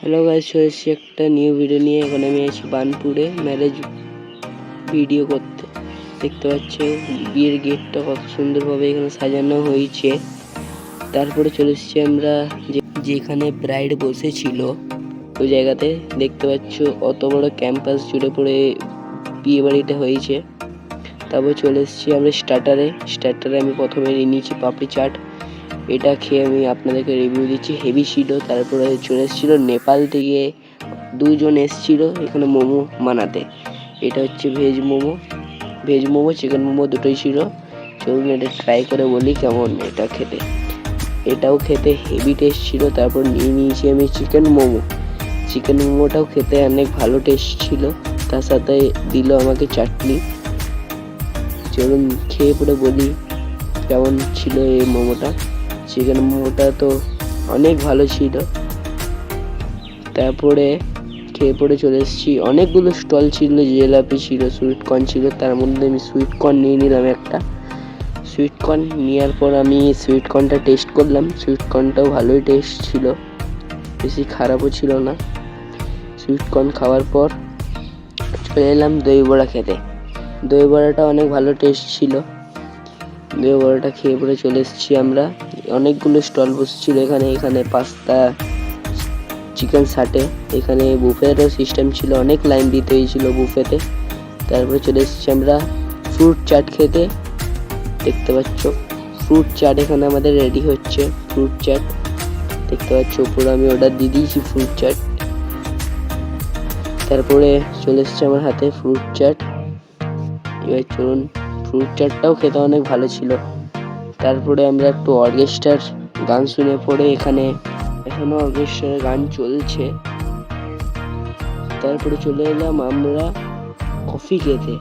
Hello guys, চলে এসেছি একটা নিউ ভিডিও নিয়ে। এখন আমি আছি বার্নপুরে ম্যারেজ ভিডিও করতে। দেখতে পাচ্ছ বিয়ের গেটটা কত সুন্দরভাবে এখানে সাজানো হয়েছে। তারপরে চলে এসেছি আমরা যেখানে ব্রাইড বসেছিল ওই জায়গাতে। দেখতে পাচ্ছ অত বড় ক্যাম্পাস জুড়ে পড়ে বিয়ে বাড়িটা হয়েছে। তারপর চলে এসেছি আমরা স্টার্টারে আমি প্রথমে নিয়েছি পাপড়ি চাট। এটা খেয়ে আমি আপনাদেরকে রিভিউ দিচ্ছি, হেভি ছিল। তারপরে চলে এসেছিল নেপাল থেকে দুজন এসেছিল এখানে মোমো বানাতে। এটা হচ্ছে ভেজ মোমো চিকেন মোমো দুটোই ছিল। চলুন এটা ট্রাই করে বলি কেমন এটা খেতে। এটাও খেতে হেভি টেস্ট ছিল। তারপর নিয়েছি আমি চিকেন মোমোটাও খেতে অনেক ভালো টেস্ট ছিল। তার সাথে দিল আমাকে চাটনি। চলুন খেয়ে পরে বলি কেমন ছিল এই মোমোটা। চিকেন মোমোটা তো অনেক ভালো ছিল। তারপরে খেয়ে পরে চলে এসেছি। অনেকগুলো স্টল ছিল, জিলাপি ছিল, সুইটকর্ন ছিল। তার মধ্যে আমি সুইটকর্ন নিয়ে নিলাম একটা। সুইটকর্ন নেওয়ার পর আমি সুইটকর্নটা টেস্ট করলাম। সুইটকর্নটাও ভালোই টেস্ট ছিল, বেশি খারাপও ছিল না। সুইটকর্ন খাওয়ার পর চলে এলাম দই বড়া খেতে। দই বড়াটা অনেক ভালো টেস্ট ছিল। দই বড়াটা খেয়ে পরে চলে এসেছি আমরা। অনেকগুলো স্টল বসেছিল এখানে পাস্তা, চিকেন সাটে। এখানে বুফেরও সিস্টেম ছিল, অনেক লাইন দিতে হয়েছিল বুফেতে। তারপরে চলে এসেছি আমরা ফ্রুট চাট খেতে। দেখতে পাচ্ছ ফ্রুট চাট এখানে আমাদের রেডি হচ্ছে। ফ্রুট চাট দেখতে পাচ্ছ, পুরো আমি অর্ডার দিয়ে দিয়েছি ফ্রুট চাট। তারপরে চলে এসেছে আমার হাতে ফ্রুট চাট। এবার চলুন, ফ্রুট চাটটাও খেতে অনেক ভালো ছিল। তারপরে আমরা একটু অর্কেস্ট্রার গান শুনে পড়ে এখনো অর্কেস্ট্রার গান চলছে। তারপরে চলে এলাম আমরা কফি খেতে।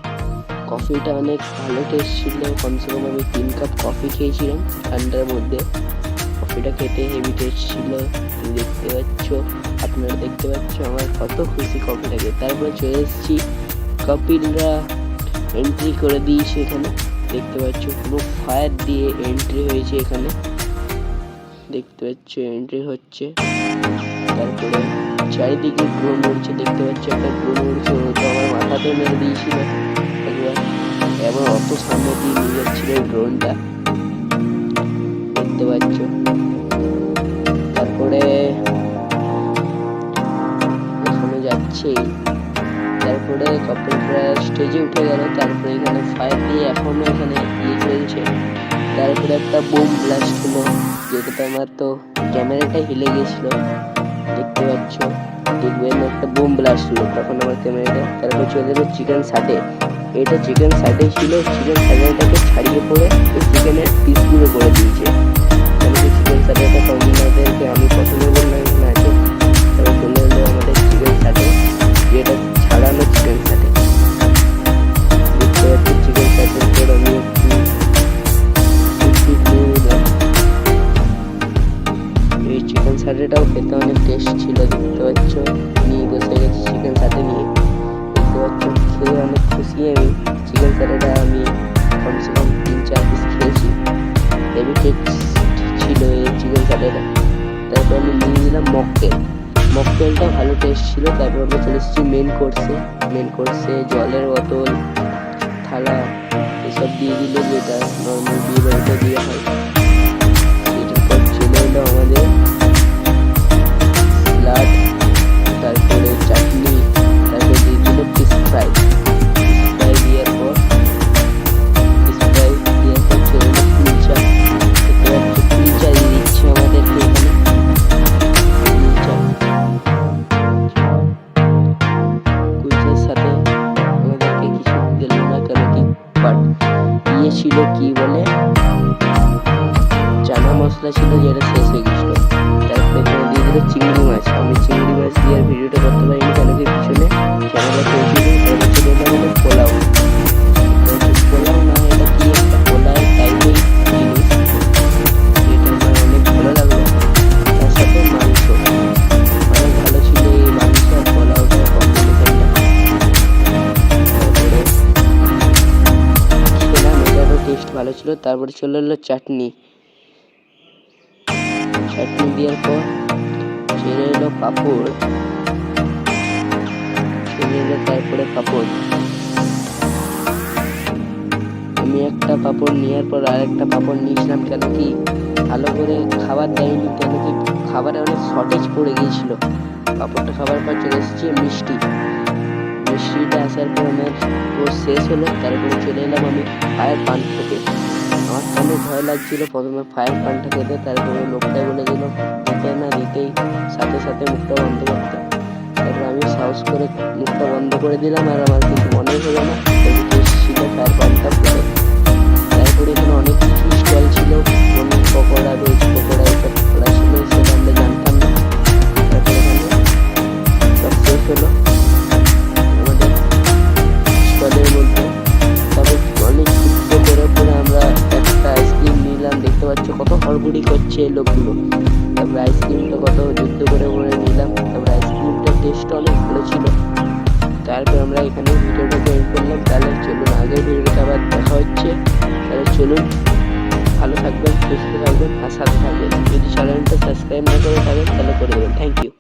কফিটা অনেক ভালো টেস্ট ছিল। কমসে কম আমি 3 কাপ কফি খেয়েছিলাম ঠান্ডার মধ্যে। কফিটা খেতে হেভি টেস্ট ছিল। আপনারা দেখতে পাচ্ছ আমার কত খুশি কফিটাকে। তারপরে চলে এসেছি, কপিলরা এন্ট্রি করে দিয়েছে এখানে। দেখতে পাচ্ছ পুরো ফায়ার দিয়ে এন্ট্রি হয়েছে এখানে। দেখতে পাচ্ছ এন্ট্রি হচ্ছে। তারপরে চারিদিকে ড্রোন উড়ছে। দেখতে পাচ্ছ একটা ড্রোন উড়ছে, ওটা আমার মাথাতে মেরে দিয়েছিল একবার। এবার অত সামনে দিয়ে নিয়ে যাচ্ছিল ড্রোনটা, দেখতে পাচ্ছ। তারপরে এখানে যাচ্ছে। তারপরে কাপলরা স্টেজে উঠে গেল। তারপরে এখানে ফায়ার দিয়ে এখনো এখানে ইয়ে চলছে। তারপরে একটা বোম ব্লাস্ট হলো, যেটা আমার তো ক্যামেরাটা হিলে গেছিল। দেখতে পাচ্ছ, দেখবেন একটা বোম ব্লাস্ট হলো তখন আমার ক্যামেরাটা। তারপর চলে এলো চিকেন সাটে। এটা চিকেন সাটে ছিল। চিকেন সাটেটাকে ছাড়িয়ে পড়ে চিকেনের পিসগুলো করে দিয়েছে। চিকেন সাটেটা তোমাদেরকে আমি প্রথমে বললাম এখানে আছে। তারপর চলে এলো আমাদের চিকেন সাটে, যেটা ছাড়ানো চিকেন সাটে। দেখতে পাচ্ছি চিকেন সাটের পর আমি এই চিকেন সাটেটাও খেতে অনেক টেস্ট ছিল। দেখতে পাচ্ছ নিয়ে বসে গেছি চিকেন সাটে নিয়ে। দেখতে পাচ্ছ খেয়ে অনেক খুশি আমি। চিকেন সাটেটা আমি কমসে কম 3-4 পিস খেয়েছি। হেভি টেস্ট ছিল এই চিকেন সাটেটা। তারপর আমি নিয়ে নিলাম মকটেলটা ভালো টেস্ট ছিল। তারপর আমরা চলে এসেছি মেন কোর্সে জলের বোতল, থালা এসব দিয়ে দিল, যেটা নর্মাল বিয়ে বাড়িতে দেওয়া হয়। এটার পর চলে এলো আমাদের স্যালাড, তারপরে চাটনি, তারপরে দিয়ে দিল ফিশ ফ্রাই দেওয়ার পর চলে এলো কুলচা। কুলচা দিয়ে দিচ্ছে আমাদেরকে এখানে। কুলচার সাথে আমাদেরকে কিছু দিল না, কেন কি বাট ইয়ে ছিল, কি বলে, চানা মশলা ছিল, যেটা শেষ হয়ে গেছিলো। তারপরে এখানে দিয়ে দিল চিংড়ি মাছ। আমি চিংড়ি মাছ দিয়ে আর ভিডিওটা করতে পারিনি, কেন কি পিছনে ক্যামেরা চলছিল। তারপর চলে এলাম আমাদের পোলাও না, এটা কি একটা পোলাও টাইপের জিনিস, যেটা আমার অনেক ভালো লাগলো। তার সাথে মাংস অনেক ভালো ছিল। এই মাংস আর পোলাওটার কম্বিনেশনটা তারপরে খেলাম, এটারও টেস্ট ভালো ছিল। তারপরে চলে এলো চাটনি দেওয়ার পর চলে এলো পাঁপড়, চলে এলো তারপরে পাঁপড়। আমি একটা পাঁপড় নেওয়ার পর আরেকটা পাঁপড় নিয়েছিলাম, কেন কি ভালো করে খাবার দেয়নি, কেন কি খাবারে অনেক শর্টেজ পড়ে গিয়েছিল। পাঁপড়টা খাবার পর চলে এসেছে মিষ্টি। মিষ্টিটা আসার পর আমার পুরো শেষ হলো। তারপরে চলে এলাম আমি ফায়ার পান খেতে। আমার তো অনেক ভয় লাগছিল প্রথমে ফায়ার পানটা খেতে, তারপরে লোকটা বলে দিল দিতে না দিতেই সাথে সাথে মুখটা বন্ধ করতে। তারপর আমি সাহস করে মুখটা বন্ধ করে দিলাম, আর আমার কিছু মনে হলো না। ছিল ফায়ার পানটা খেতে। তারপরে এখানে অনেক কিছু স্টল ছিল, অনেক পকোড়া, ভেজ পকোড়া এসব খোলা ছিল, সেটা আমরা জানতাম না। তারপরে এখানে সব শেষ হলো আমাদের স্টলের মধ্যে। তারপর অনেক যুদ্ধ করে পরে আমরা একটা আইসক্রিম নিলাম। দেখতে পাচ্ছ কত হড়বড়ি করছে এই লোকগুলো। তারপরে আইসক্রিমটা কত যুদ্ধ করে পরে নিলাম। তারপরে আইসক্রিমটার টেস্টটা অনেক ভালো ছিল। তারপর আমরা এখানে ভিডিওটা জয়েন করলাম। তাহলে চলুন আগের ভিডিওটা আবার দেখা হচ্ছে। তাহলে চলুন, ভালো থাকবেন, সুস্থ থাকবেন আর সাথে থাকবেন। যদি চ্যানেলটা সাবস্ক্রাইব না করে থাকেন তাহলে করে দেবেন। Thank you.